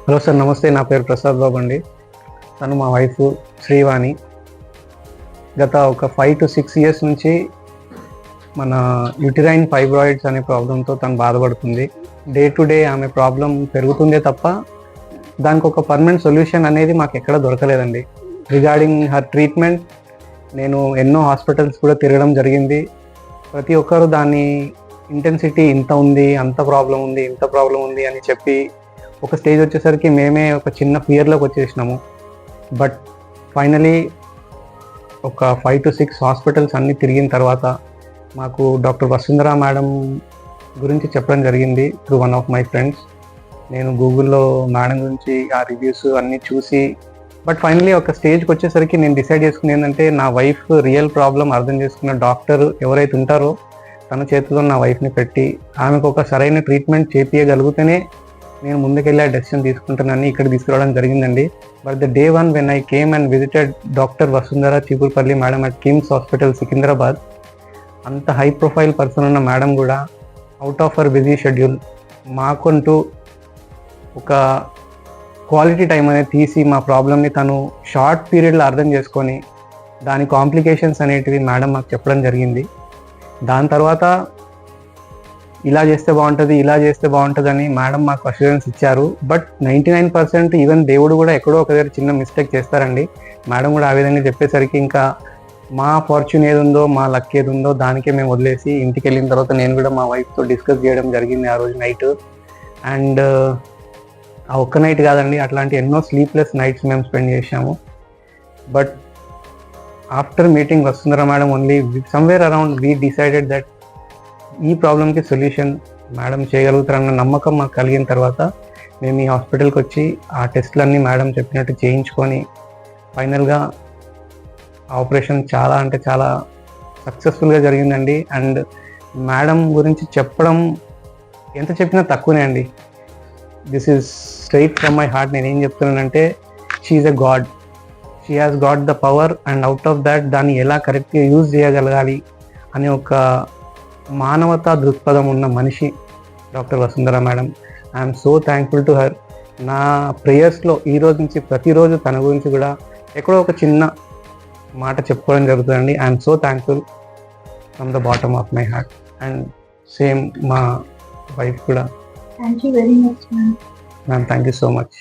Hello sir, నమస్తే. నా పేరు ప్రసాద్ బాబు అండి. తను మా వైఫ్ శ్రీవాణి. గత ఒక 5 to 6 ఇయర్స్ నుంచి మన యూటిరైన్ ఫైబ్రాయిడ్స్ అనే ప్రాబ్లంతో తను బాధపడుతుంది. డే టు డే ఆమె ప్రాబ్లం పెరుగుతుందే తప్ప దానికి ఒక పర్మనెంట్ సొల్యూషన్ అనేది మాకు ఎక్కడ దొరకలేదండి. రిగార్డింగ్ హర్ ట్రీట్మెంట్ నేను ఎన్నో హాస్పిటల్స్ కూడా తిరగడం జరిగింది. ప్రతి ఒక్కరు దాని ఇంటెన్సిటీ ఇంత ఉంది, అంత ప్రాబ్లం ఉంది, ఇంత ప్రాబ్లం ఉంది అని చెప్పి ఒక స్టేజ్ వచ్చేసరికి మేమే ఒక చిన్న ఫియర్లోకి వచ్చేసినాము. బట్ ఫైనలీ ఒక 5 to 6 హాస్పిటల్స్ అన్నీ తిరిగిన తర్వాత మాకు డాక్టర్ వసుంధర మేడం గురించి చెప్పడం జరిగింది through one of my friends. నేను గూగుల్లో మేడం గురించి ఆ రివ్యూస్ అన్నీ చూసి బట్ ఫైనలీ ఒక స్టేజ్కి వచ్చేసరికి నేను డిసైడ్ చేసుకుని ఏంటంటే నా వైఫ్ రియల్ ప్రాబ్లం అర్థం చేసుకున్న డాక్టర్ ఎవరైతే ఉంటారో తన చేతిలో నా వైఫ్ని పెట్టి ఆమెకు ఒక సరైన ట్రీట్మెంట్ చేపించగలిగితేనే నేను ముందుకెళ్ళి ఆ డెసిషన్ తీసుకుంటానని ఇక్కడ తీసుకురావడం జరిగిందండి. But the day 1 when I came and visited doctor Vasundhara Chipurupalli madam at KIMS hospital Secunderabad, అంత హై ప్రొఫైల్ పర్సన్ ఉన్న మేడం కూడా out of our busy schedule మాకంటూ ఒక క్వాలిటీ టైం అనేది తీసి మా ప్రాబ్లమ్ని తను షార్ట్ పీరియడ్లో అర్థం చేసుకొని దాని కాంప్లికేషన్స్ అనేటివి మేడం మాకు చెప్పడం జరిగింది. దాని తర్వాత ఇలా చేస్తే బాగుంటుంది, ఇలా చేస్తే బాగుంటుంది అని మేడం మాకు అష్యూరెన్స్ ఇచ్చారు. బట్ 99% ఈవెన్ దేవుడు కూడా ఎక్కడో ఒక దగ్గర చిన్న మిస్టేక్ చేస్తారండి. మేడం కూడా ఆ విధంగా చెప్పేసరికి ఇంకా మా ఫార్చ్యూన్ ఏది ఉందో, మా లక్ ఏది ఉందో దానికే మేము వదిలేసి ఇంటికి వెళ్ళిన తర్వాత నేను కూడా మా వైఫ్తో డిస్కస్ చేయడం జరిగింది ఆ రోజు నైట్. అండ్ ఆ ఒక్క నైట్ కాదండి, అట్లాంటి ఎన్నో స్లీప్లెస్ నైట్స్ మేము స్పెండ్ చేసాము. But after meeting Vasundhara madam only somewhere around we decided that ఈ ప్రాబ్లంకి సొల్యూషన్ మేడం చేయగలుగుతారన్న నమ్మకం మాకు కలిగిన తర్వాత మేము ఈ హాస్పిటల్కి వచ్చి ఆ టెస్ట్లన్నీ మేడం చెప్పినట్టు చేయించుకొని ఫైనల్గా ఆపరేషన్ చాలా అంటే చాలా సక్సెస్ఫుల్గా జరిగిందండి. అండ్ మేడం గురించి చెప్పడం ఎంత చెప్పినా తక్కువనే అండి. This is straight from my heart. నేను ఏం చెప్తున్నానంటే she is a God. She has got the power and out of that దాన్ని ఎలా కరెక్ట్గా యూజ్ చేయగలగాలి అనే ఒక మానవతా దృక్పథం ఉన్న మనిషి doctor Vasundhara madam. I'm so thankful to her. నా ప్రేయర్స్లో ఈ రోజు నుంచి ప్రతిరోజు తన గురించి కూడా ఎక్కడో ఒక చిన్న మాట చెప్పుకోవడం జరుగుతుందండి. I'm so thankful from the bottom of my heart. And same మా వైఫ్ కూడా. Thank you very much, ma'am. Ma'am, thank you so much.